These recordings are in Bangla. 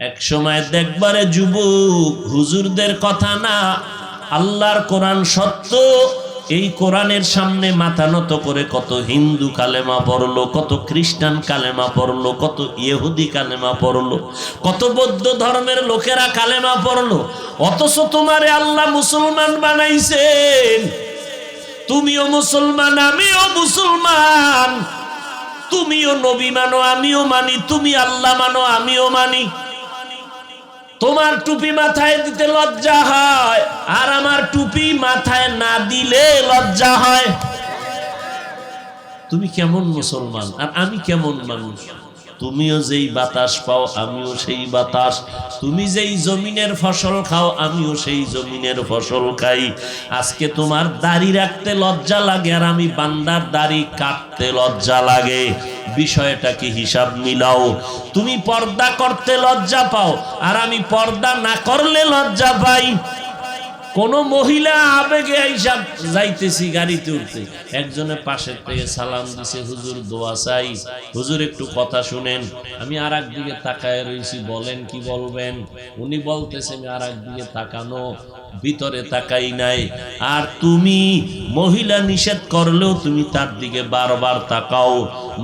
এক সময় দেখবারে যুবক, হুজুরদের কথা না, আল্লাহর কোরআন সত্য, এই কোরআনের সামনে মাথা নত করে কত হিন্দু কালেমা পড়লো, কত খ্রিস্টান কালেমা পড়লো, কত ইহুদি কালেমা পড়লো, কত বৌদ্ধ ধর্মের লোকেরা কালেমা পড়লো। অথচ তোমারে আল্লাহ মুসলমান বানাইছেন, তুমিও মুসলমান আমিও মুসলমান, তুমিও নবী মানো আমিও মানি, তুমি আল্লাহ মানো আমিও মানি। তোমার টুপি মাথায় দিতে লজ্জা হয়, আর আমার টুপি মাথায় না দিলে লজ্জা হয়। তুমি কেমন মুসলমান আর আমি কেমন মানুষ? তুমিও যেই বাতাস পাও আমিও সেই বাতাস, তুমি যেই জমিনের ফসল খাও আমিও সেই জমিনের ফসল খাই। আজকে তোমার দাড়ি রাখতে লজ্জা লাগে আর আমি বান্দার দাড়ি কাটতে লজ্জা লাগে, বিষয়টা কি হিসাব মিলাও। তুমি পর্দা করতে লজ্জা পাও আর আমি পর্দা না করলে লজ্জা পাই। কোন মহিলা আবেগে আইসা যাইতেছি গাড়িতে উঠতে, একজনের পাশের থেকে সালাম দিছে, হুজুর দোয়া চাই, হুজুর একটু কথা শুনেন। আমি আর একদিকে তাকায় রয়েছি, বলেন কি বলবেন। উনি বলতেছে, আমি আর একদিকে তাকানো, ভিতরে তাকাই নাই। আর তুমি মহিলা নিষেধ করলেও তুমি তার দিকে বারবার তাকাও,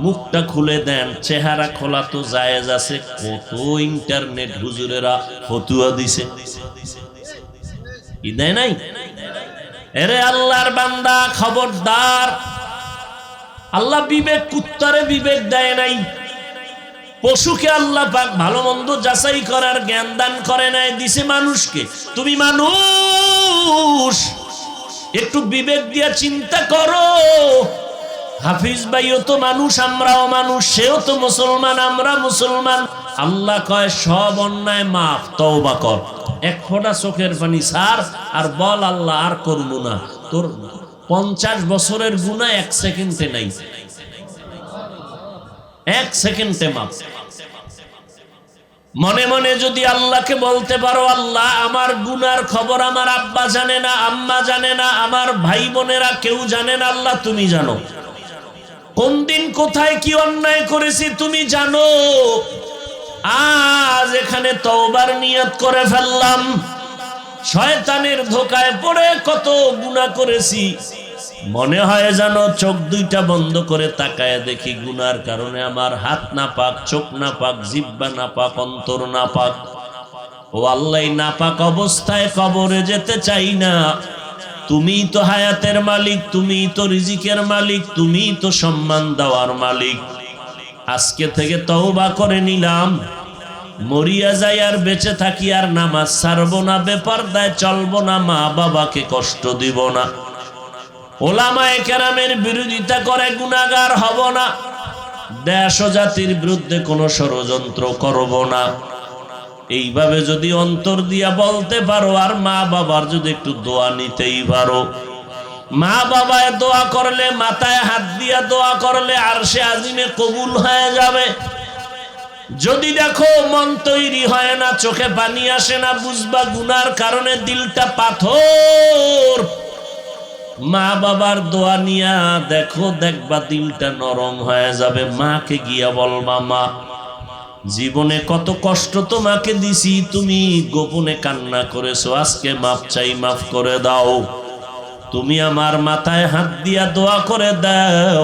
মুখটা খুলে দেন। চেহারা খোলা তো জায়েজ আছে, কত ইন্টারনেট হুজুরেরা ফতুয়া দিছে, দেয় নাই? এরে আল্লাহর বান্দা, খবরদার। আল্লাহ বিবেক, কুত্তারে বিবেক দেয় নাই, পশুকে আল্লাহ পাক ভালো মন্দ যাচাই করার জ্ঞান দান করে নাই, দিছে মানুষকে। তুমি মানুষ, একটু বিবেক দিয়া চিন্তা করো। হাফিজ ভাইও তো মানুষ, আমরাও মানুষ, সেও তো মুসলমান, আমরা মুসলমান। আল্লাহ কয় সব অন্যায় মাফ, তওবা কর, এক ফোঁটা চোখের পানি ছাড় আর বল আল্লাহ আর করবো না। তোর 50 বছরের গুনাহ 1 সেকেন্ডে নাই, 1 সেকেন্ডে মাফ। মনে মনে যদি আল্লাহকে বলতে পারো, আল্লাহ আমার গুনার খবর আমার আব্বা জানে না, আম্মা জানে না, আমার ভাই বোনেরা কেউ জানে না, আল্লাহ তুমি জানো। কোন দিন কোথায় কি অন্যায় করেছি তুমি জানো। আজ এখানে তওবার নিয়ত করে ফেললাম, শয়তানের ধোকায় পড়ে কত গুনাহ করেছি। মনে হয় জানো, চোখ দুইটা বন্ধ করে তাকায় দেখি গুনার কারণে আমার হাত না পাক, চোখ না পাক, জিহ্বা না পাক, অন্তর না পাক। ও আল্লাহ, না পাক অবস্থায় কবরে যেতে চাই না। তুমি তো হায়াতের মালিক, তুমি তো রিজিকের মালিক, তুমি তো সম্মান দেওয়ার মালিক। আজকে থেকে তওবা করে নিলাম, মরিয়া যাই আর বেঁচে থাকি আর নামাজ ছাড়বো না, বেপরদায় চলবো না, মা বাবাকে কষ্ট দিব না, ওলামায়ে কেরামের বিরোধিতা করে গুনাহগার হব না, দেশ ও জাতির বিরুদ্ধে কোনো ষড়যন্ত্র করব না। এইভাবে যদি অন্তর দিয়া বলতে পারো, আর মা বাবার যদি একটু দোয়া নিতেই পারো, মা বাবায় দোয়া করলে, মাথায় হাত দিয়া দোয়া করলে আরশে আজিমে কবুল হয়ে যাবে। যদি দেখো মন তৈরি হয় না, চোখে পানি আসে না, বুঝবা গুনার কারণে দিলটা পাথর। মা বাবার দোয়া নিয়া দেখো, দেখবা দিলটা নরম হয়ে যাবে। মাকে গিয়া বলবা, মা জীবনে কত কষ্ট তোমাকে দিছি, তুমি গোপনে কান্না করেছো, আজকে মাপ চাই, মাফ করে দাও। তুমি আমার মাথায় হাত দিয়া দোয়া করে দাও,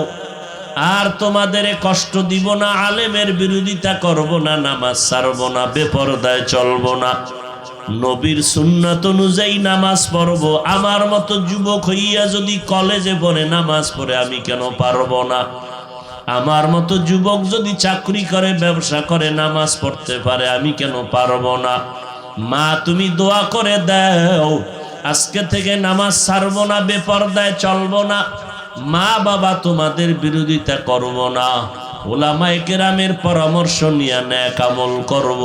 আর তোমাদের কষ্ট দিব না, আলেমের বিরোধিতা করব না, নামাজ ছাড়ব না, বেপরদায় চলব না, নবীর সুন্নাত অনুযায়ী নামাজ পড়ব। আমার মতো যুবক হইয়া যদি কলেজে পড়ে নামাজ পড়ে, আমি কেন পারবো না? আমার মতো যুবক যদি চাকরি করে, ব্যবসা করে, নামাজ পড়তে পারে, আমি কেন পারবো না? মা তুমি দোয়া করে দাও, আজকে থেকে নামাজ ছাড়বো না, বেপরদায় চলবো না, মা বাবা তোমাদের বিরোধিতা করব না, উলামায়ে কেরামের পরামর্শ নিয়ে নেক আমল করব।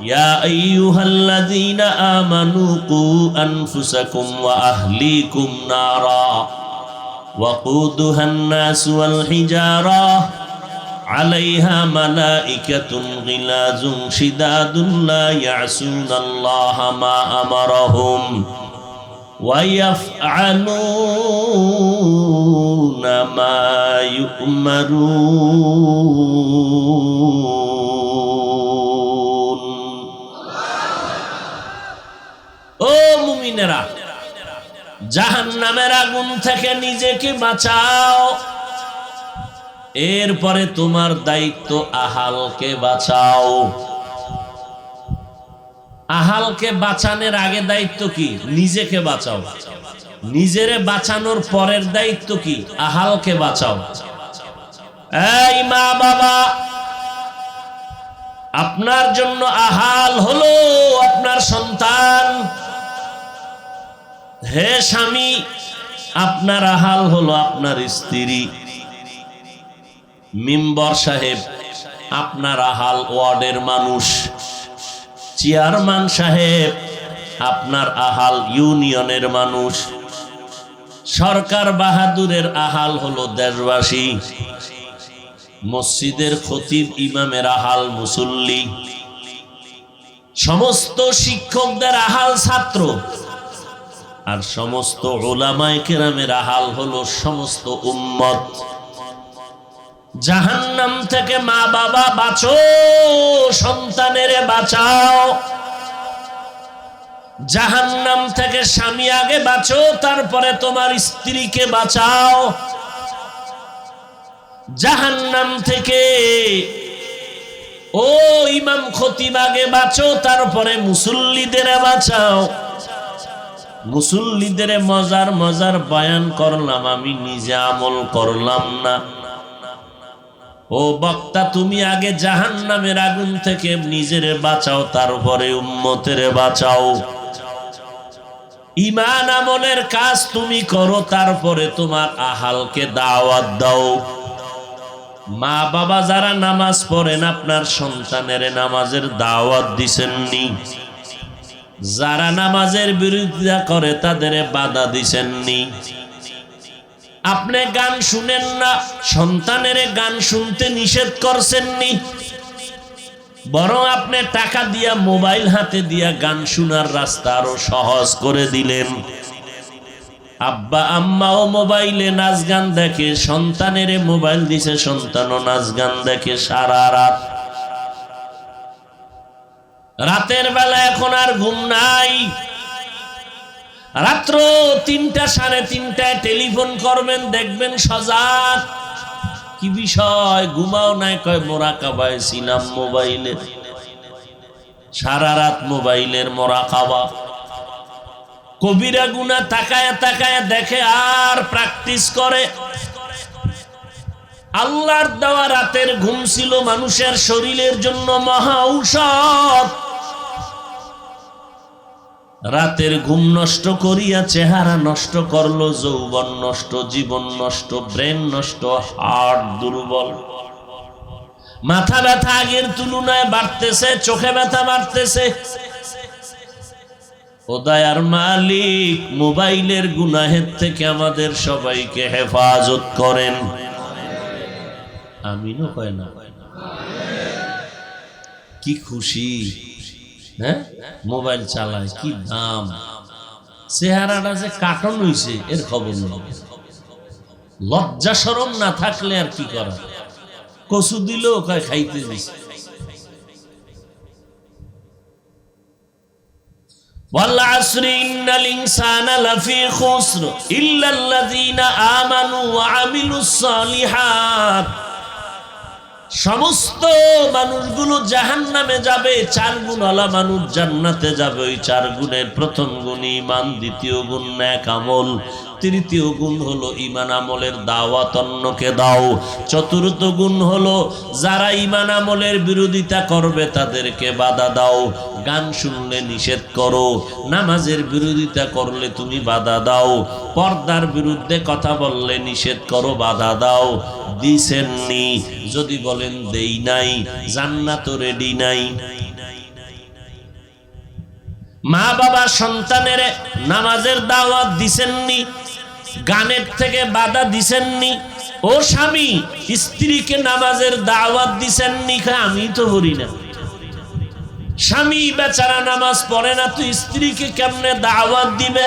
ইয়া আইয়ুহাল্লাযীনা আমানু কু আনফুসাকুম ওয়া আহলিকুম নারা ওয়াকুদুহান নাস ওয়াল হিজারা আলাইহা মালাইকাতুন গিলাযুন শিদাদুন লা ইয়াসুনাল্লাহা মা আমারাহুম ওয়া ইয়াফআলুনা মা ইউমারুন। মুমিনেরা, জাহান্নামের আগুন থেকে নিজেকে বাঁচাও। এরপরে তোমার দায়িত্ব আহালকে বাঁচাও। আহালকে বাঁচানোর আগে দায়িত্ব কি? নিজেকে বাঁচাও। নিজেরে বাঁচানোর পরের দায়িত্ব কি? আহালকে বাঁচাও। এই মা বাবা, আপনার জন্য আহাল হলো আপনার সন্তান। হে স্বামী, আপনার আহাল হলো আপনার স্ত্রী। মেম্বার সাহেব, আপনার আহাল ওয়ার্ডের মানুষ। চেয়ারম্যান সাহেব, আপনার আহাল ইউনিয়নের মানুষ। সরকার বাহাদুরের আহাল হলো দেশবাসী। মসজিদের খতিব ইমামের আহাল মুসল্লি। সমস্ত শিক্ষকদের আহাল ছাত্র। আর সমস্ত উলামায়ে কেরামের আহাল হলো সমস্ত উম্মত। জাহান্নাম থেকে মা বাবা বাঁচো, সন্তানেরে বাঁচাও। জাহান্নাম থেকে স্বামী আগে বাঁচো, তারপরে তোমার স্ত্রীকে বাঁচাও। জাহান্নাম থেকে ও ইমাম খতিব আগে বাঁচো, তারপরে মুসল্লিদের বাঁচাও। মুসল্লিদের মজার মজার বয়ান করলাম, আমি নিজে আমল করলাম না। ও বক্তা, তুমি আগে জাহান্নামের আগুন থেকে নিজেরে বাঁচাও, তারপরে উম্মতের বাঁচাও। ঈমান আমলের কাজ তুমি করো, তারপরে তোমার আহালকে দাওয়াত দাও। মা বাবা যারা নামাজ পড়েন, আপনার সন্তানের নামাজের দাওয়াত দিছেননি। যারা নামাজের বিরোধিতা করে তাদের বাধা দিছেননি। আপনি গান শুনেন না, সন্তানের গান শুনতে নিষেধ করছেননি। বরং আপনি টাকা দিয়া, মোবাইল হাতে দিয়া গান শোনার রাস্তা আরো সহজ করে দিলেন। আব্বা আম্মাও মোবাইলে নাচ গান দেখে, সন্তানের মোবাইল দিছে, সন্তানও নাচ গান দেখে সারা রাত। রাতের বেলা এখন আর ঘুম নাই। রাত্র 3টা, 3:30টায় টেলিফোন করবেন, দেখবেন সজাগ। কি বিষয়? ঘুমাও নাই, কয় মোরাকাবায় ছিলাম মোবাইলে। সারা রাত মোবাইলের মোরাকাবা। কবিরা গুনাহ তাকায় তাকায় দেখে আর প্র্যাকটিস করে। আল্লাহর দেওয়া রাতের ঘুম ছিল মানুষের শরীরের জন্য মহা ঔষধ। রাতের ঘুম নষ্ট করিয়া চেহারা নষ্ট করলো, যৌবন নষ্ট, জীবন নষ্ট, ব্রেন নষ্ট, হার্ট দুর্বল। মাথা ব্যথা আগের তুলনায় বাড়তেছে, চোখে ব্যথা বাড়তেছে। ও দয়ার মালিক, মোবাইলের গুনাহের থেকে আমাদের সবাইকে হেফাজত করেন। আমিনও কয় না? কি খুশি, হ্যাঁ? মোবাইল চালায়, কি দাম। চেহারাটা যে কাটন হইছে এর খবর নেই। লজ্জা শরম না থাকলে আর কি করা। কচু দিলেও কয় খাইতে দিছে। ওয়াল আসরি ইন্নাল ইনসানা লাফি খুসর ইল্লাল্লাযীনা আমানু ওয়া আমিলুস সালিহাত। সমস্ত মানুষগুলো জাহান্নামে যাবে, 4 গুণওয়ালা মানুষ জান্নাতে যাবে। ওই 4 গুণের প্রথম গুণ ঈমান, দ্বিতীয় গুণ নেক আমল, তৃতীয় গুণ হলো ঈমান আমলের দাওয়াত অন্যকে দাও, চতুর্থ গুণ হলো যারা ঈমান আমলের বিরোধিতা করবে তাদেরকে বাধা দাও। গান শুনলে নিষেধ করো, নামাজের বিরোধিতা করলে তুমি বাধা দাও, পর্দার বিরুদ্ধে কথা বললে নিষেধ করো, বাধা দাও। দিছেননি? যদি বলেন দেই নাই, জান্নাত রেডি নাই। মা বাবা সন্তানের নামাজের দাওয়াত দিছেননি, গানের থেকে বাধা দিছেননি। ও স্বামী, স্ত্রীকে নামাজের দাওয়াত দিছেননি, আমি তো করি না। স্বামী বেচারা নামাজ পড়ে না, তুই স্ত্রীকে কেমনে দাওয়াত দিবে?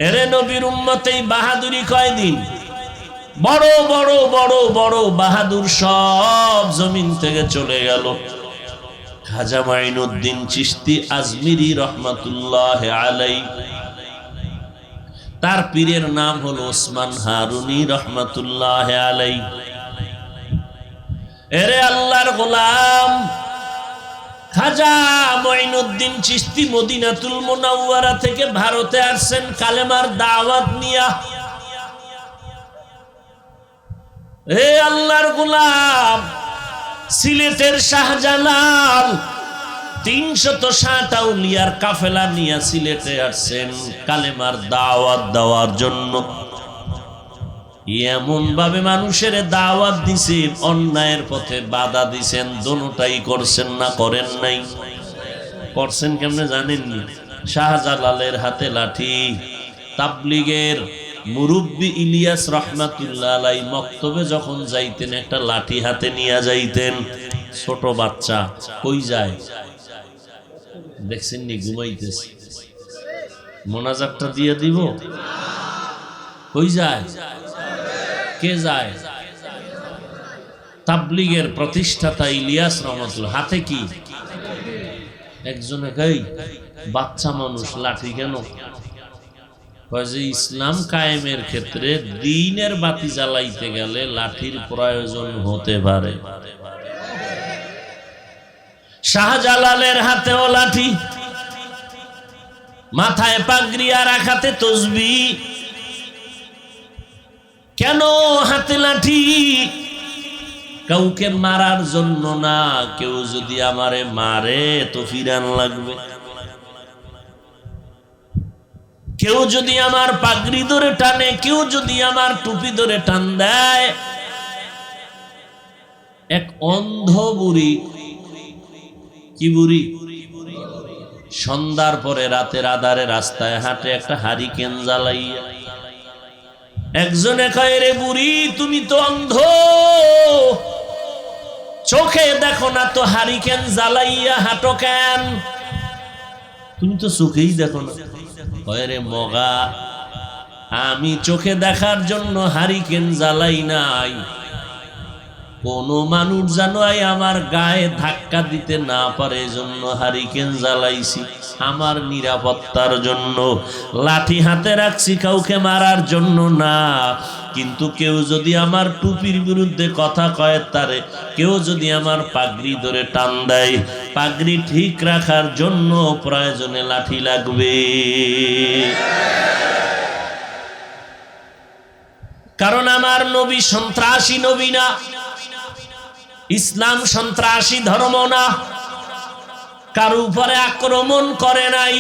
এরে নবীর উম্মতেই বাহাদুরি কয়দিন। বড় বড় বড় বড় বাহাদুর সব জমিন থেকে চলে গেল। খাজা মাইনুদ্দিন চিশতি আজমিরি রহমাতুল্লাহ আলাইহি, তার পীরের নাম হলো ওসমান হারুনি রহমাতুল্লাহ আলাইহি। এরে আল্লাহর গোলাম, খাজা মাইনুদ্দিন চিশতি মদিনাতুল মুনাওয়ারা থেকে ভারতে আসছেন কালেমার দাওয়াত নিয়া। হে আল্লাহর গোলাম, সিলেটের শাহজালাল 360 আউলিয়ার কাফেলা নিয়ে সিলেটে আসছেন কালেমার দাওয়াত দেওয়ার জন্য। এমন ভাবে মানুষের দাওয়াত দিছেন, অন্যায়ের পথে বাধা দিছেন, দোনোটাই করছেন না করেন নাই? করছেন কেমনে জানেননি? শাহজালালের হাতে লাঠি, তাবলিগের মুরব্বী ইলিয়াস রহমাতুল্লাহ আলাইহি মক্তবে যখন যাইতেন একটা লাঠি হাতে নিয়ে যাইতেন। ছোট বাচ্চা কই যায় দেখছেন নি? ঘুমাইতেছে। মোনাজাতটা দিয়ে দিব, কই যায়? কে যায়? তাবলিগের প্রতিষ্ঠাতা ইলিয়াস রহমাতুল্লাহ হাতে কি? একজনে কই বাচ্চা মানুষ লাঠি কেন? ইসলাম কায়েমের ক্ষেত্রে দ্বীনের বাতি জ্বালাইতে গেলে লাঠির প্রয়োজন হতে পারে। শাহজালালের হাতেও লাঠি, মাথায় পাগড়ি আর এক হাতে তসবিহ। কেন হাতে লাঠি? কাউকে মারার জন্য না, কেউ যদি আমারে মারে তো ফিরান লাগবে। কেউ যদি আমার পাগড়ি ধরে টানে, কেউ যদি আমার টুপি ধরে টান দেয়। এক অন্ধ বুড়ি, কি বুড়ি, সন্ধ্যার পরে রাতের আধারে রাস্তায় হাঁটে একটা হারিকেন জ্বালাইয়া। একজনে কয়, রে বুড়ি তুমি তো অন্ধ, চোখে দেখো না তো হারিকেন জ্বালাইয়া হাঁটো কেন? তুমি তো চোখেই দেখো না। কয়, রে মগা, আমি চোখে দেখার জন্য হারিকেন জ্বালাই নাই, কোন মানুষ যেন আমার গায়ে ধাক্কা দিতে না পারে এজন্য হারিকেন জ্বালাইছি, আমার নিরাপত্তার জন্য। লাঠি হাতে রাখছি কাউকে মারার জন্য না। কিন্তু কেউ যদি আমার টুপির বিরুদ্ধে কথা কয় তারে, কেউ যদি আমার পাগড়ি ধরে টান দেয়, পাগড়ি ঠিক রাখার জন্য প্রয়োজনে লাঠি লাগবে। কারণ আমার নবী সন্ত্রাসী নবী না, ইসলাম সন্ত্রাসী ধর্ম না, কারো উপরে আক্রমণ করে নাই।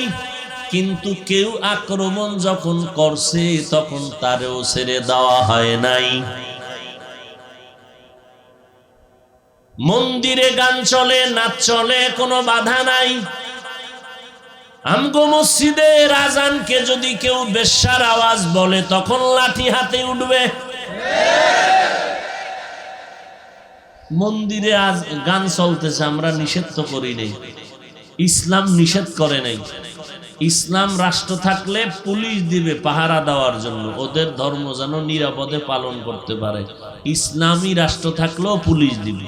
কিন্তু কেউ আক্রমণ যখন করছে তখন তারেও ছেড়ে দেওয়া হয় নাই। মন্দিরে গান চলে, নাচ চলে, কোনো বাধা নাই। আমগো মসজিদের আজানকে যদি কেউ বেশ্যার আওয়াজ বলে তখন লাঠি হাতে উঠবে। মন্দিরে আজ গান চলতেছে, আমরা নিষেধ তো করি নাই, ইসলাম নিষেধ করে নাই। ইসলাম রাষ্ট্র থাকলে পুলিশ দিবে পাহারা দেওয়ার জন্য, ওদের ধর্ম যেন নিরাপদে পালন করতে পারে। ইসলামী রাষ্ট্র থাকলেও পুলিশ দিবে।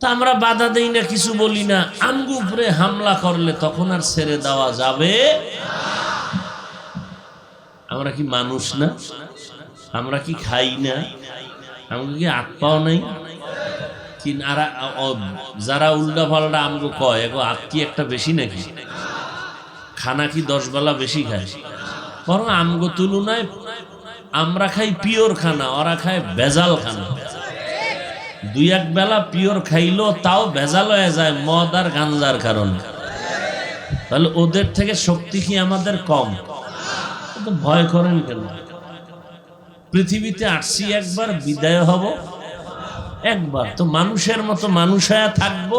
তা আমরা বাধা দেই না, কিছু বলি না। আমগো উপরে হামলা করলে তখন আর ছেড়ে দেওয়া যাবে? আমরা কি মানুষ না? আমরা কি খাই না? আমাকে কি হাত পাও নাই? যারা উল্টা পাল্টা আমগো কয়, এগো হাত কি একটা বেশি নাকি? খানা কি 10 বেলা বেশি খায়? বরং আমগো তুলনায় আমরা খাই পিওর খানা, ওরা খায় ভেজাল খানা। 2-1 বেলা পিওর খাইলো তাও ভেজাল হয়ে যায় মদ আর গাঞ্জার কারণে। তাহলে ওদের থেকে শক্তি কি আমাদের কম? তো ভয় করেন কেন? পৃথিবীতে আসছি একবার, বিদায় হব একবার, তো মানুষের মতো মানুষ হয়ে থাকবো।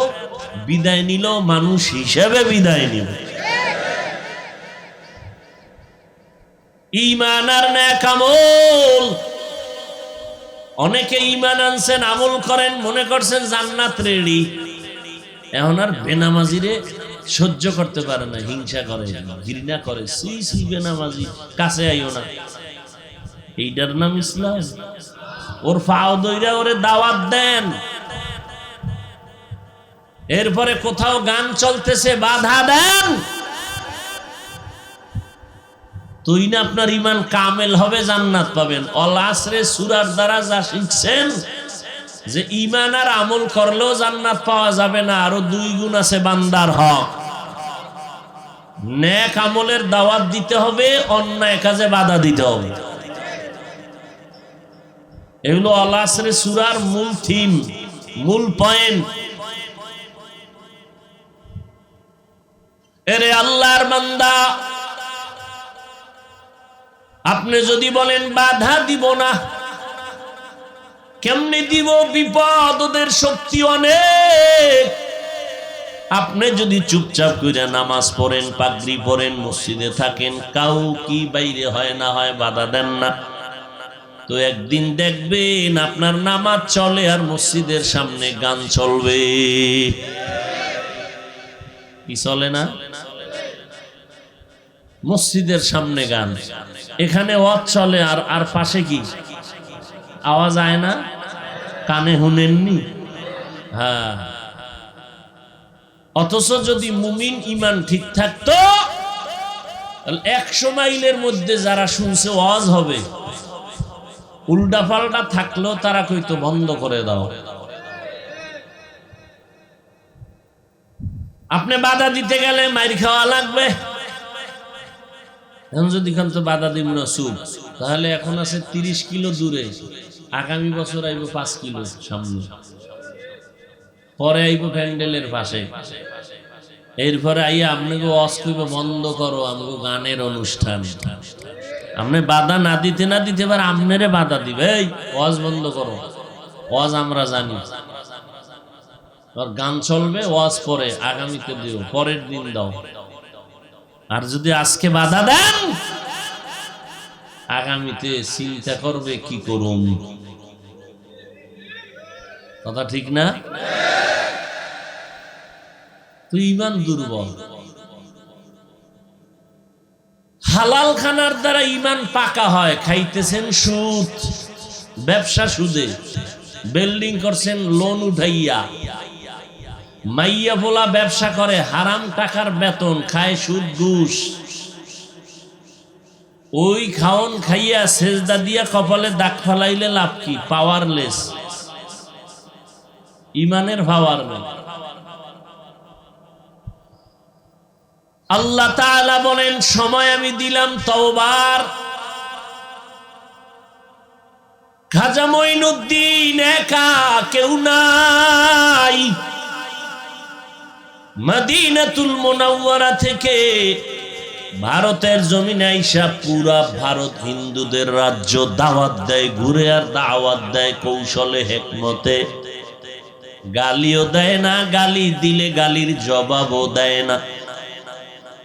বিদায় নিলেও মানুষ হিসেবে বিদায় নিব। ঈমান আর নেক আমল, অনেকে ঈমান আনছেন, আমল করেন, মনে করছেন জান্নাত রেডি। এখন আর বেনামাজিরে সহ্য করতে পারে না, হিংসা করে, ঘৃণা করে। সি বেনামাজি, কাছে আইও না। এইটার নাম ইসলাম? ওর ফাও দইরা ওরে দাওয়াত দেন। এরপরে কোথাও গান চলতেছে বাধা দেন, তুই না আপনার ইমান কামেল হবে, জান্নাত পাবেন। অল আসরে সূরার দ্বারা যা শিখছেন যে ইমান আর আমল করলেও জান্নাত পাওয়া যাবে না, আরো 2 গুণ আছে বান্দার হক। নেক আমলের দাওয়াত দিতে হবে, অন্যায় কাজে বাধা দিতে হবে। এগুলো অল আসরে সূরার মূল থিম, মূল পয়েন্ট। এরে আল্লাহর বান্দা, আপনি যদি বলেন বাধা দিব না, কেমনে দিব? বিপদ, ওদের শক্তি অনেক। আপনি যদি চুপচাপ করে নামাজ পড়েন, পাগড়ি পড়েন, মসজিদে থাকেন, কাউ কি বাইরে হয় না হয় বাধা দেন না, তো একদিন দেখবেন আপনার নামাজ চলে আর মসজিদের সামনে গান চলবে। কি চলে না? মসজিদের সামনে গান, এখানে ওয়াজ চলে আর পাশে কি আওয়াজ আয় না? কানে শুনেননি? হ্যাঁ। অথচ যদি মুমিন ইমান ঠিক থাকতো, 100 মাইলের মধ্যে যারা শুনছে ওয়াজ হবে, উল্টা পাল্টা থাকলেও তারা কইতো বন্ধ করে দাও। আপনি বাধা দিতে গেলে মাইর খাওয়া লাগবে। এখন যদি খান তো বাধা দিব না, চুপ, তাহলে এখন আছে 30 কিলো দূরে, আগামী বছর আইব 5 কিলো সামনে, পরে আইব প্যান্ডেলের পাশে, এরপরে আইয়া আপনাকে ওয়াজ কইব বন্ধ করো, আমাকে গানের অনুষ্ঠান। আপনি বাধা না দিতে এবার আপনারে বাধা দিবে, এই ওয়াজ বন্ধ করো। ওয়াজ আমরা জানি, গান চলবে, ওয়াজ পরে আগামীতে দিও, পরের দিন দাও। আর যদি আজকে বাধা দেন, আগামীতে চিন্তা করবে কি করুম। কথা ঠিক না? তুই ইমান দুর্বল। হালাল খানার দ্বারা ইমান পাকা হয়। খাইতেছেন সুদ, ব্যবসা সুদে, বিল্ডিং করছেন লোন উঠাইয়া, মাইয়া বলা ব্যবসা করে, হারাম টাকার বেতন খায়, সুদ ঘুষ। ওই খাওন খাইয়া সেজদা দিয়া কপালে দাগ ফালাইলে লাভ কি? পাওয়ারলেস, ইমানের পাওয়ার নেই। আল্লাহ তাআলা বলেন, সময় আমি দিলাম তওবার। খাজা মঈনুদ্দিন একা, কেউ নাই। মদিনাতুল মুনাওয়ারা থেকে ভারতের জমিনে আইসা পুরা ভারত হিন্দুদের রাজ্য দাওয়াত দেয়, ঘুরে আর দাওয়াত দেয় কৌশলে, হেকমতে। গালিও দেয় না, গালি দিলে গালির জবাবও দেয় না,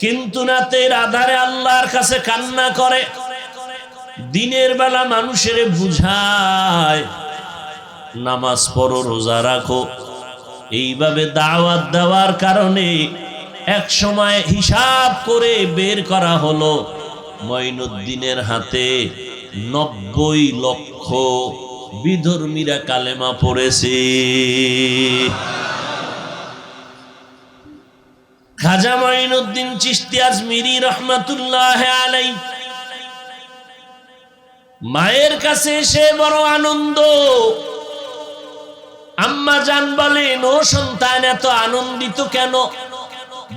কিন্তু রাতের আধারে আল্লাহর কাছে কান্না করে, দিনের বেলা মানুষের বুঝায় নামাজ পড়ো, রোজা রাখো। এইভাবে দাওয়াত দেওয়ার কারণে এক সময় হিসাব করে বের করা হলো মঈনুদ্দিনের হাতে 90 লক্ষ বিধর্মীরা কালেমা পড়েছে। খাজা মঈনুদ্দিন চিশতি আজমিরি রহমাতুল্লাহ আলাইহি মায়ের কাছে এসে বড় আনন্দ। আম্মা জান বলেন, ও সন্তান এত আনন্দিত কেন?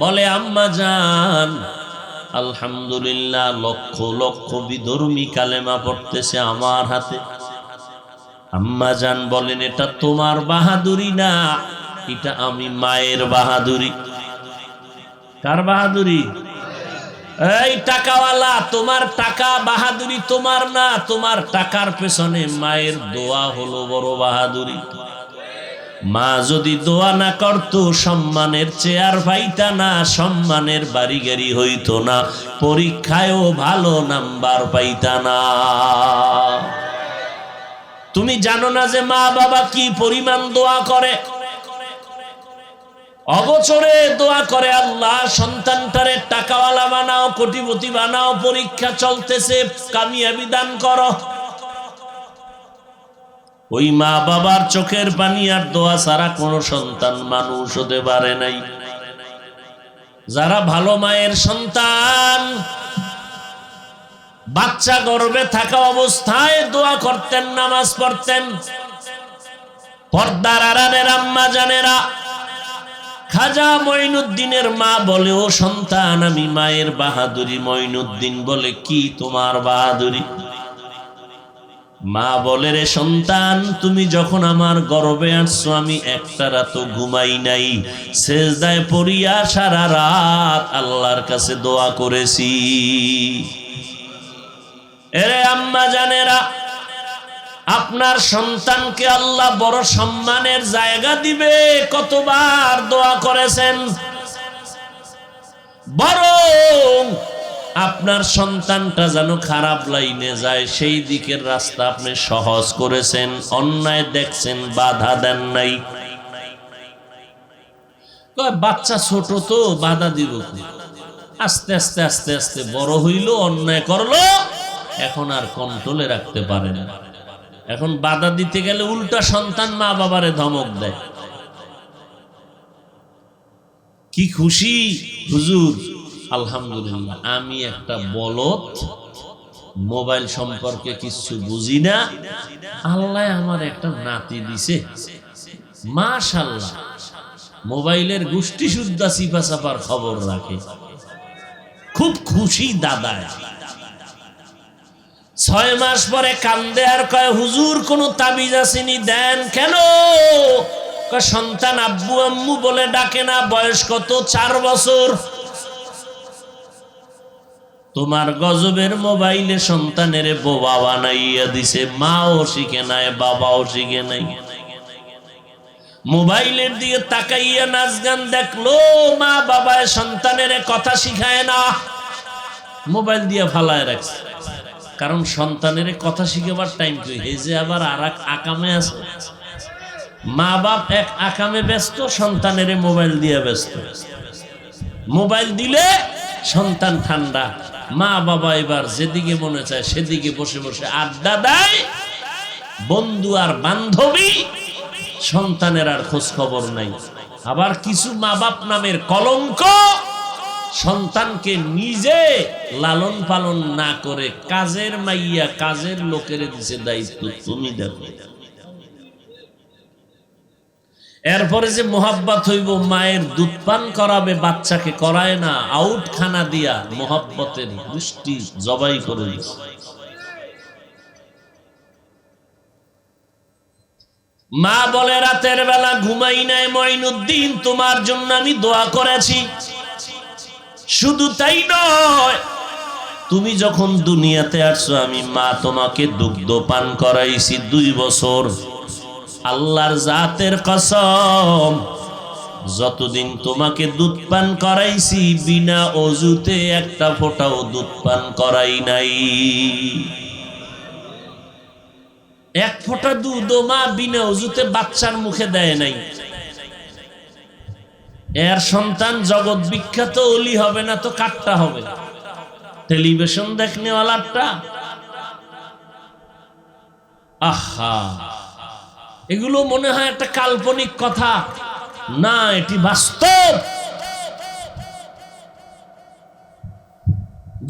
বলে, আম্মা জান, আলহামদুলিল্লাহ, লক্ষ লক্ষ বিধর্মী কালেমা পড়তেছে আমার হাতে। আম্মা জান বলেন, এটা তোমার বাহাদুরি না, এটা আমি মায়ের বাহাদুরি। কার বাহাদুরি? এই টাকাওয়ালা, তোমার টাকা বাহাদুরি তোমার না, তোমার টাকার পেছনে মায়ের দোয়া হলো বড় বাহাদুরি। মা যদি দোয়া না করতো, সম্মানের চেয়ার পাইতা না, সম্মানের বাড়ি গাড়ি হইতো না, পরীক্ষায়ও ভালো নাম্বার পাইতা না। তুমি জানো না যে মা বাবা কি পরিমাণ দোয়া করে? অবচরে দোয়া করে, আল্লাহ সন্তানটারে টাকাওয়ালা বানাও, কোটিপতি বানাও, পরীক্ষা চলতেছে, কামিয়াবি দান করো। ওই মা বাবার চোখের পানি আর দোয়া ছাড়া কোনো সন্তান মানুষ হতে পারে নাই। যারা ভালো মায়ের সন্তান, বাচ্চা গর্ভে থাকা অবস্থায় দোয়া করতেন, নামাজ পড়তেন। পর্দার আড়ালের আম্মা জানেরা, খাজা মঈনুদ্দিনের মা বলে, ও সন্তান, আমি মায়ের বাহাদুরি। মঈনুদ্দিন বলে, কি তোমার বাহাদুরি? মা বলে, রে সন্তান, তুমি যখন আমার গর্ভে আসছো, আমি একটা রাতও ঘুমাই নাই, সেজদায় পড়িয়া সারা রাত আল্লাহর কাছে দোয়া করেছি। এরে আম্মা জানেরা, আপনার সন্তানকে আল্লাহ বড় সম্মানের জায়গা দিবে, কতবার দোয়া করেছেন। বরং আপনার সন্তানটা যেন খারাপ লাইনে যায়, সেই দিকের রাস্তা আপনি সহজ করেছেন, অন্যায় দেখছেন, বাধা দেন নাই। বাচ্চা ছোট তো বাধা দিব, আস্তে আস্তে আস্তে আস্তে বড় হইল, অন্যায় করলো, এখন আর কন্ট্রোলে রাখতে পারে না। এখন বাধা দিতে গেলে উল্টা সন্তান মা বাবারে ধমক দেয়। কি খুশি হুজুর, আলহামদুলিল্লাহ, আমি একটা বলদ, মোবাইল সম্পর্কে কিছু বুঝি না, আল্লাহ আমার একটা নাতি দিছে, মাশাআল্লাহ। মোবাইলের গোষ্ঠী সুদ্ধা চিপা চাপার খবর রাখে, খুব খুশি দাদা। 6 মাস পরে কান্দে আর কয়, হুজুর কোন তাবিজ আসেনি, দেন। কেন? সন্তান আব্বু আম্মু বলে ডাকে না, বয়স কত? 4 বছর। তোমার গজবের মোবাইলে সন্তানের বোবা বানাইয়া দিছে, মাও শিখে নাই, বাবাও শিখে নাই। মোবাইলের দিকে তাকাইয়া নাচ গান দেখলো, মা বাবায় সন্তানের কথা শিখায় না, মোবাইল দিয়ে ফালায় রাখছে। কারণ সন্তানের কথা শিখাবার টাইম কই, এই যে আবার আর এক আকামে আছে। মা বাপ এক আকামে ব্যস্ত, সন্তানের মোবাইল দিয়ে ব্যস্ত। মোবাইল দিলে সন্তান ঠান্ডা, মা বাবা এবার যেদিকে মনে চায় সেদিকে বসে বসে আড্ডা দেয়, বন্ধু আর বান্ধবী, সন্তানের আর খোঁজ খবর নাই। আবার কিছু মা বাপ নামের কলঙ্ক, সন্তানকে নিজে লালন পালন না করে কাজের মাইয়া, কাজের লোকের দিছে দায়িত্ব, তুমি দেখো। এরপরে যে মোহাব্বত হইব, মায়ের দুধ পান করাবে, বাচ্চাকে করায় না, আউট খানা দিয়া মোহাব্বতের দৃষ্টি জবাই করে। মা বলে, রাতের বেলা ঘুমাই নাই মঈনুদ্দিন, তোমার জন্য আমি দোয়া করেছি। শুধু তাই নয়, তুমি যখন দুনিয়াতে আসছো, আমি মা তোমাকে দুগ্ধ পান করাইছি 2 বছর। আল্লাহর জাতের কসম, যতদিন তোমাকে দুধ পান করাইছি, বিনা অজুতে একটা ফোঁটাও দুধ পান করাই নাই। 1 ফোঁটা দুধ মা বিনা অজুতে বাচ্চার মুখে দেয় নাই। এর সন্তান জগৎ বিখ্যাত ওলি হবে না তো কাটটা হবে, টেলিভিশন দেখনেওয়ালাটা। আহা, এগুলো মনে হয় একটা কাল্পনিক কথা, না, এটি বাস্তব।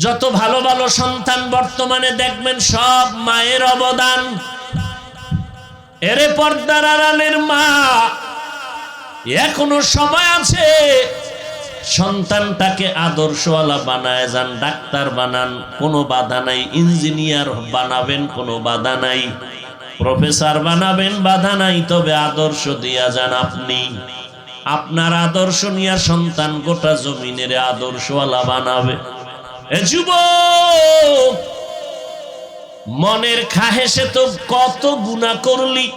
যত ভালো ভালো সন্তান বর্তমানে দেখবেন, সব মায়ের অবদান। এরে পর্দার আড়ালের মা, এখনো সময় আছে, সন্তানটাকে আদর্শওয়ালা বানায় যান, ডাক্তার বানান, কোনো বাধা নাই। ইঞ্জিনিয়ার বানাবেন, কোনো বাধা নাই। প্রফেসর বানাবেন, বাধা নাই। তবে আদর্শ দিয়া যান আপনি। আপনার আদর্শ নিয়ে সন্তান গোটা জমিনের আদর্শওয়ালা বানাবে। এ যুবক, মনের খাহেসে তো কত গুনাহ করলি,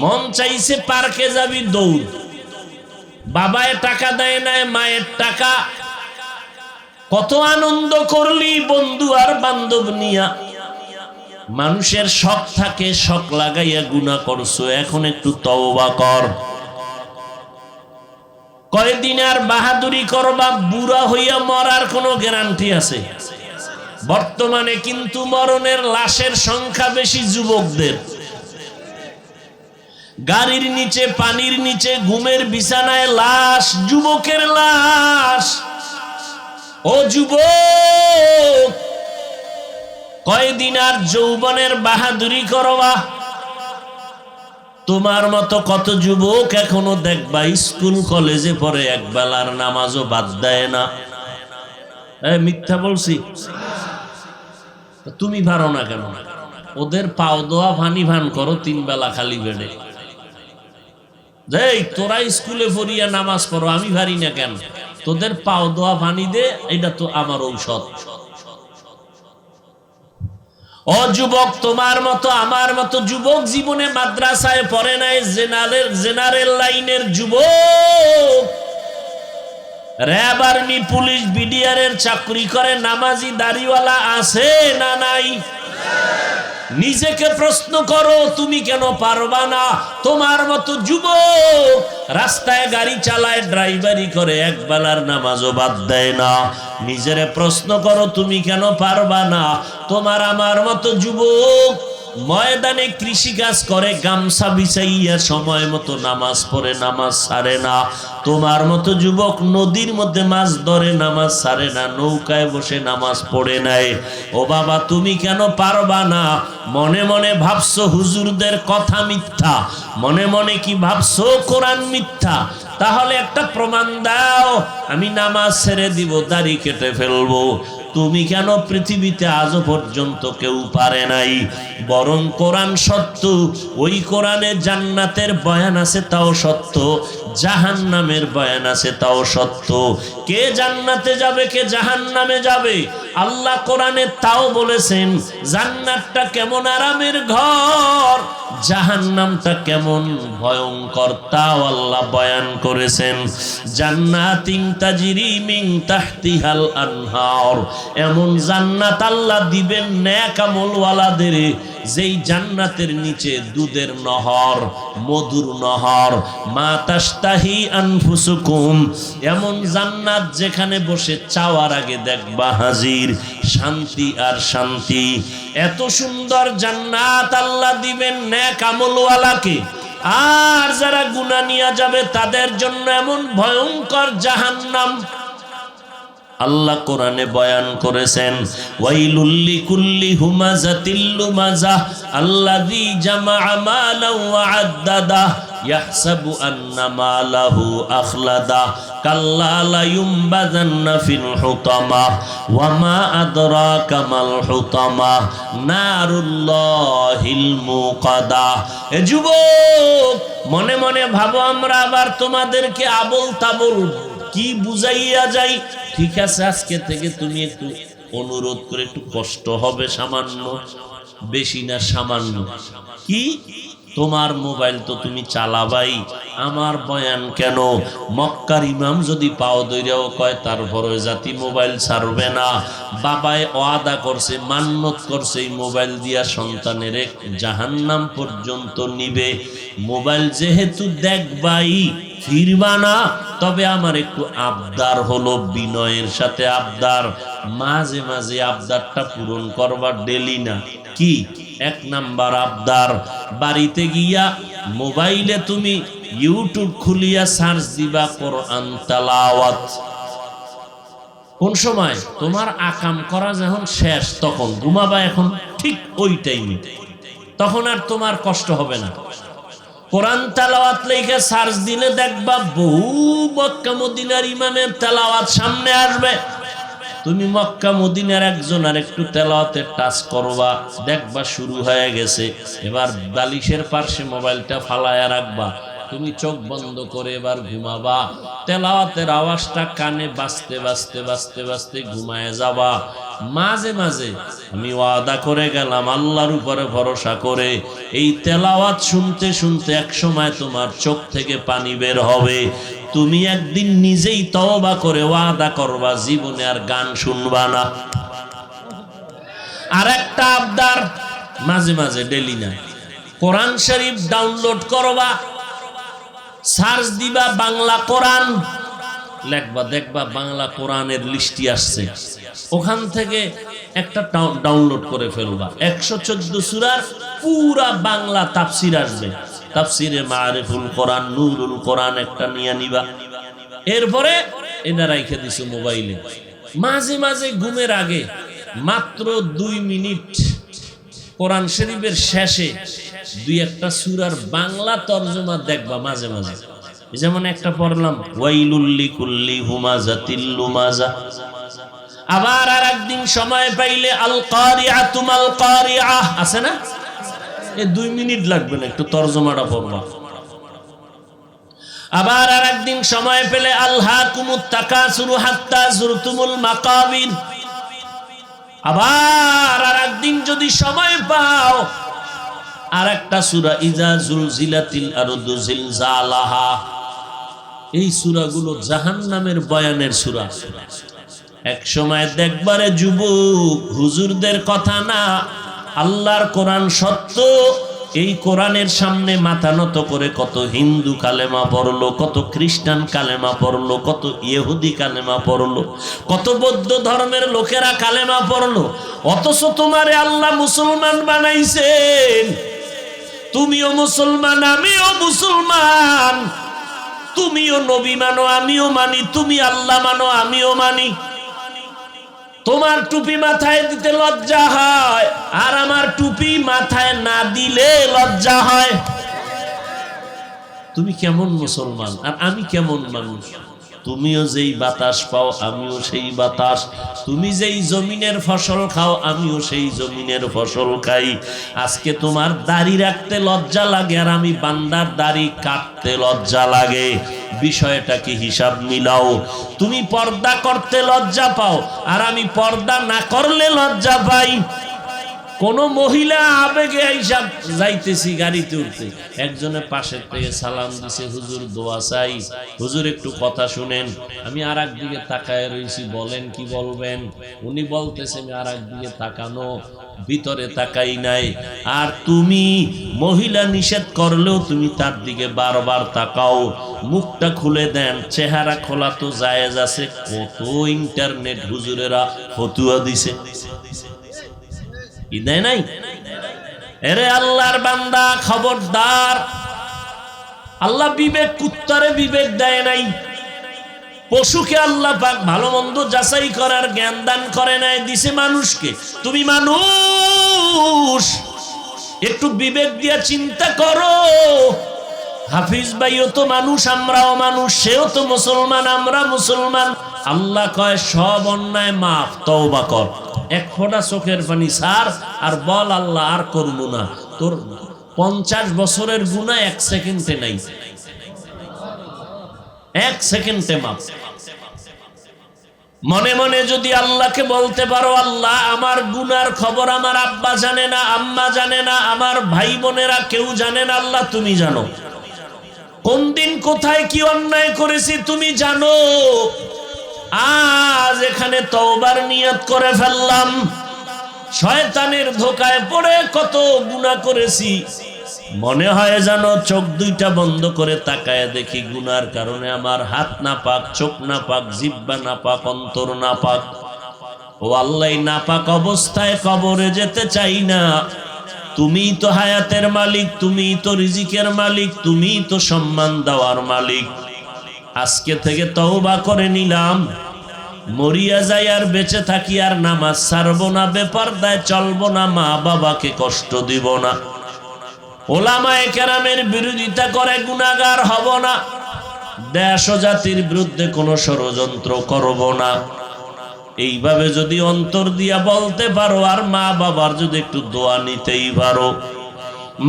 মন চাইছে পার্কে যাবি, দৌড়। বাবায় টাকা দেয় নাই, মায়ের টাকা, কত আনন্দ করলি বন্ধু আর বান্ধব নিয়া। মানুষের শখ থাকে, শখ লাগাইয়া গুনাহ করছো, এখন একটু তওবা কর। কয়দিন আর বাহাদুরি করবা? বুড়া হইয়া মরার কোনো গ্যারান্টি আছে? বর্তমানে কিন্তু মরণের লাশের সংখ্যা বেশি যুবকদের। গাড়ির নিচে, পানির নিচে, ঘুমের বিছানায় লাশ, যুবকের লাশ। ও যুবক, কয়দিন আর যৌবনের বাহাদুরি করবা? তোমার মতো কত যুবক এখনো দেখবা স্কুল কলেজে পড়ে, একবেলার নামাজও বাদ দেয় না। মিথ্যা বলছি? তুমি পারো না কেন? ওদের পাও দোয়া ভানি ভান করো 3 বেলা খালি বেডে। তোরা স্কুলে পড়িয়া নামাজ পড়ো, আমি পারি না কেন? তোদের পাও দোয়া ভানি দে, এটা তো আমার ঔষধ। ও যুবক, তোমার মতো আমার মতো যুবক জীবনে মাদ্রাসায় পড়ে নাই, জেনারেল লাইনের যুবক, র‍্যাব, আর্মি, পুলিশ, বিডিআর এর চাকরি করে, নামাজি দাড়িওয়ালা আছে না নাই? নিজেকে প্রশ্ন করো, তুমি কেন পারবা না? তোমার মতো যুবক রাস্তায় গাড়ি চালায়, ড্রাইভারি করে, একবেলার নামাজও বাদ দেয় না। নিজেরে প্রশ্ন করো, তুমি কেন পারবা না? তোমার আমার মতো যুবক ময়দানে কৃষি কাজ করে, গামছা বিছাইয়া সময় মতো নামাজ পড়ে, নামাজ ছাড়ে না। তোমার মতো যুবক নদীর মধ্যে মাছ ধরে, নামাজ ছাড়ে না, নৌকায় বসে নামাজ পড়ে নাই। ও বাবা, তুমি কেন পারবা না? মনে মনে ভাবছো হুজুরদের কথা মিথ্যা, মনে মনে কি ভাবছো কোরআন মিথ্যা? তাহলে একটা প্রমাণ দাও, আমি নামাজ ছেড়ে দিব, দাড়ি কেটে ফেলবো। তুমি কেন? পৃথিবীতে আজও পর্যন্ত কেউ পারে নাই। বরং কোরআন সত্য, ওই কোরআনে জান্নাতের বয়ান আছে তাও সত্য, জাহান্নামের বয়ান আছে তাও সত্য। কে জান্নাতে যাবে, কে জাহান্নামে যাবে, আল্লাহ কোরআনে তাও বলেছেন। জান্নাতটা কেমন আরামের ঘর, জাহান্নামটা কেমন ভয়ঙ্কর, তাও আল্লাহ বয়ান করেছেন। জান্নাতিন তাজরি মিন তাহতিহাল আনহার, এমন জান্নাত আল্লাহ দিবেন নেক আমলওয়ালাদের, যেই জান্নাতের নিচে দুধের নহর, মধুর নহর, মা তাশতাহি আনফুসুকুম, এমন জান্নাত যেখানে বসে চাওয়ার আগে দেখবা হাজির, শান্তি আর শান্তি। এত সুন্দর জান্নাত আল্লাহ দিবেন নেক আমলওয়ালাকে, আর যারা গুনাহ নিয়ে যাবে তাদের জন্য এমন ভয়ঙ্কর জাহান্নাম। আল্লাহ কোরআনে বয়ান করেছেন, ওয়াইলুল লিকুল্লি হুমাযাতিল লুমাযা আল্লাযী জামাআ মালান ওয়া আদ্দাদা ইয়াহসাবু আন্না মালাহু আখলাদা কাল্লা লা ইউমবাযান্না ফিল হুতামা ওয়া মা আদরাকা মাল হুতামা নারুল্লাহিল মুকাদা। এ যুবক, মনে মনে ভাবো, আমরা আবার তোমাদেরকে আবল তাবল কি বুঝাইয়া যাই? ঠিক আছে, আজকে থেকে তুমি একটু অনুরোধ করে, একটু কষ্ট হবে সামান্য, বেশি না সামান্য। কি? তোমার মোবাইল তো তুমি চালাবাই, আমার বয়ান কেন? মক্কার ইমাম যদি পাও দইরাও কয়, তারপরে জাতি মোবাইল ছাড়বে না। বাবায় ওয়াদা করছে, মান্নত করছে, এই মোবাইল দিয়া সন্তানের জাহান্নাম পর্যন্ত নিবে। মোবাইল যেহেতু দেখবাই, ফিরবা না, তবে আমার একটু আবদার হলো, বিনয়ের সাথে আবদার, মাঝে মাঝে আবদারটা পূরণ করবা, ডেলি না। কি? 1 নাম্বার আবদার, বাড়িতে গিয়া মোবাইলে তুমি ইউটিউব খুলিয়া সার্চ দিবা কোরআন তেলাওয়াত। কোন সময়? তোমার আকাম করা যখন শেষ, তখন ঘুমাবা, এখন ঠিক ওই টাইমে, তখন আর তোমার কষ্ট হবে না। কোরআন তেলাওয়াত লিখে সার্চ দিলে দেখবা বহু মক্কা মদিনার ইমামের তেলাওয়াত সামনে আসবে। তুমি মক্কা মদিনার একজন আর একটু তেলাওয়াতের টাচ করবা, দেখবা শুরু হয়ে গেছে। এবার বালিশের পাশে মোবাইলটা ফালায়া রাখবা, তুমি চোখ বন্ধ করে এবার ঘুমাবা। তেলাওয়াতের আওয়াজটা কানে বাজতে বাজতে বাজতে বাজতে ঘুমায় যাবা। মাঝে মাঝে আমি ওয়াদা করে গেলাম আল্লাহর উপরে ভরসা করে, এই তেলাওয়াত শুনতে শুনতে এক সময় তোমার চোখ থেকে পানি বের হবে। তুমি একদিন নিজেই তওবা করে ওয়াদা করবা, জীবনে আর গান শুনবা না। আর একটা আবদার, মাঝে মাঝে, ডেলি না, কোরআন শরীফ ডাউনলোড করবা, সার্চ দিবা বাংলা কোরআন, লেখবা, দেখবা বাংলা কোরআনের লিস্টি আসছে, ওখান থেকে একটা ডাউনলোড করে ফেলবা। 114 সূরার পুরা বাংলা তাফসীর আসবে। তাফসিরে মারিফুল কোরআন, নূরুল কোরআন একটা নিয়ে নিবা। এরপরে এটা রাইখে দিছো মোবাইলে। মাঝে মাঝে ঘুমের আগে মাত্র 2 মিনিট কোরআন শরীফের শেষে 2-1টা সূরার বাংলা তরজমা দেখবা মাঝে মাঝে। যেমন একটা পড়লাম ওয়াইলুল লিকুল্লি হুমাযাতিল লুমাযা। আবার আর একদিন সময় পাইলে আল কারিআতু মাল কারিআহ আছে না, এই 2 মিনিট লাগবে না, একটু তরজমাটা পড়বা। আবার আর একদিন সময় পেলে আলহাকুমুত তাকাসুরু হাত্তা যুরতুমুল মাকাবির। আবার আর একদিন যদি সময় পাও আর একটা সূরা ইজা জুলজিলাতিল আরদু জিলজালাহা। এই সূরাগুলো জাহান্নামের বয়ানের সূরা। এক সময় দেখবারে যুবক, হুজুরদের কথা না, আল্লাহর কোরআন সত্য। এই কোরআনের সামনে মাথা নত করে কত হিন্দু কালেমা পড়লো, কত খ্রিস্টান কালেমা পড়লো, কত ইহুদি কালেমা পড়লো, কত বৌদ্ধ ধর্মের লোকেরা কালেমা পড়লো। অথচ তোমারে আল্লাহ মুসলমান বানাইছেন। তুমিও মুসলমান, আমিও মুসলমান। তুমিও নবী মানো, আমিও মানি। তুমি আল্লাহ মানো, আমিও মানি। তোমার টুপি মাথায় দিতে লজ্জা হয়, আর আমার টুপি মাথায় না দিলে লজ্জা হয়। তুমি কেমন মুসলমান আর আমি কেমন মানুষ? তুমিও যেই বাতাস পাও, আমিও সেই বাতাস। তুমি যেই জমিনের ফসল খাও, আমিও সেই জমিনের ফসল খাই। আজকে তোমার দাড়ি রাখতে লজ্জা লাগে, আর আমি বান্দার দাড়ি কাটতে লজ্জা লাগে। বিষয়টা কি হিসাব মিলাও। তুমি পর্দা করতে লজ্জা পাও, আর আমি পর্দা না করলে লজ্জা পাই। কোন মহিলা আবেগে আইসা যাইতেছি গাড়িতে উঠতে, একজনের পাশে থেকে সালাম দিছে, হুজুর দোয়া চাই, হুজুর একটু কথা শুনেন। আমি আর একদিকে তাকায় রয়েছি, বলেন কি বলবেন। উনি বলতেছে, আমি আর একদিকে তাকানো, ভিতরে তাকাই নাই। আর তুমি মহিলা নিষেধ করলেও তুমি তার দিকে বারবার তাকাও। মুখটা খুলে দেন, চেহারা খোলা তো জায়েজ আছে। কত ইন্টারনেট হুজুরেরা ফতুয়া দিছে, দেয় নাই? এরে আল্লাহর বান্দা, খবরদার। আল্লাহ বিবেক, কুত্তারে বিবেক দেয় নাই। পশুকে আল্লাহ পাক ভালো মন্দ যাচাই করার জ্ঞান দান করে নাই, দিছে মানুষকে। তুমি মানুষ, একটু বিবেক দিয়া চিন্তা করো। হাফিজ ভাইও তো মানুষ, আমরাও মানুষ। সেও তো মুসলমান, আমরা মুসলমান। আল্লাহ কয় সব অন্যায় মাফ, তওবা কর। এক ফোঁটা চোখের পানি ছাড় আর বল, আল্লাহ আর করবো না। তোর 50 বছরের গুনাহ 1 সেকেন্ডে নাই, 1 সেকেন্ডে মাফ। মনে মনে যদি আল্লাহকে বলতে পারো, আল্লাহ আমার গুনার খবর আমার আব্বা জানে না, আম্মা জানে না, আমার ভাই বোনেরা কেউ জানে না, আল্লাহ তুমি জানো। কোন দিন কোথায় কি অন্যায় করেছি তুমি জানো। আজ এখানে তওবার নিয়ত করে ফেললাম, শয়তানের ধোকায় পড়ে কত গুনাহ করেছি। মনে হয় যেন চোখ 2টা বন্ধ করে তাকায় দেখি, গুনার কারণে আমার হাত না পাক, চোখ না পাক, জিহ্বা না পাক, অন্তর না পাক। ও আল্লাহ, না পাক অবস্থায় কবরে যেতে চাই না। তুমি তো হায়াতের মালিক, তুমি তো রিজিকের মালিক, তুমি তো সম্মান দেওয়ার মালিক। আজকে থেকে তওবা করে নিলাম, মরিয়া যাই আর বেঁচে থাকি আর নামাজ ছাড়বো না, বেপরদায় চলবো না, মা বাবাকে কষ্ট দিব না, ওলামায়ে কেরামের বিরোধিতা করে গুনাহগার হব না, দেশ ও জাতির বিরুদ্ধে কোনো ষড়যন্ত্র করব না। এইভাবে যদি অন্তর দিয়া বলতে পারো, আর মা বাবার যদি একটু দোয়া নিতেই পারো,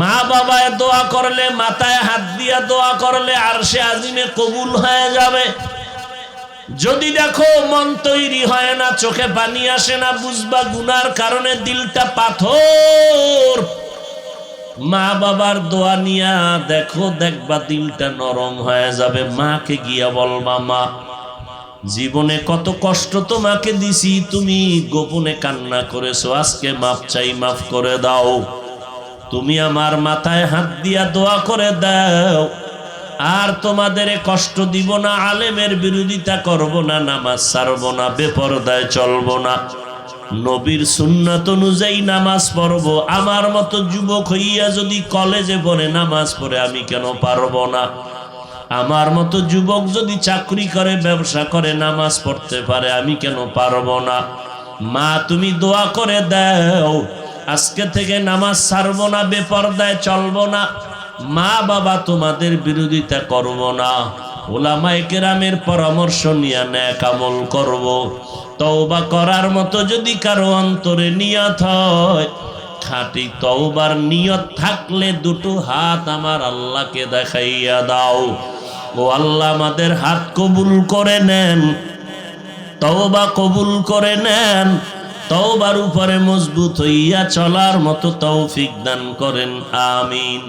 মা বাবায় দোয়া করলে, মাথায় হাত দিয়া দোয়া করলে আরশে আজিমে কবুল হয়ে যাবে। যদি দেখো মন তৈরি হয় না, চোখে পানি আসে না, বুঝবা গুনার কারণে দিলটা পাথর। মা বাবার দোয়া নিয়া দেখো, দেখবা দিলটা নরম হয়ে যাবে। মাকে গিয়া বলবা, মা জীবনে কত কষ্ট তোমাকে দিছি, তুমি গোপনে কান্না করেছো, আজকে মাপ চাই, মাফ করে দাও। তুমি আমার মাথায় হাত দিয়া দোয়া করে দাও, আর তোমাদের কষ্ট দিব না, আলেমের বিরোধিতা করব না, নামাজ ছাড়ব না, বেপরদায় চলব না। নবীর সুন্নাত অনুযায়ী নামাজ পড়বো। আমার মতো যুবক হইয়া যদি কলেজে পড়ে নামাজ পড়ে আমি কেন পারবো না? আমার মতো যুবক যদি চাকরি করে ব্যবসা করে নামাজ পড়তে পারে আমি কেন পারবো না? মা তুমি দোয়া করে দাও, আজকে থেকে নামাজ ছাড়বো না, বেপরদায় চলবো না, মা বাবা তোমাদের বিরোধিতা করব না, উলামায়ে কেরামের পরামর্শ নিয়ে নেক আমল করব। তওবা করার মতো যদি কারো অন্তরে নিয়ত হয়, খাঁটি তওবার নিয়ত থাকলে দুটো হাত আমার আল্লাহকে দেখাইয়া দাও। ও আল্লাহ আমাদের হাত কবুল করে নেন, তওবা কবুল করে নেন, তওবার উপরে মজবুত হইয়া চলার মতো তৌফিক দান করেন, আমিন।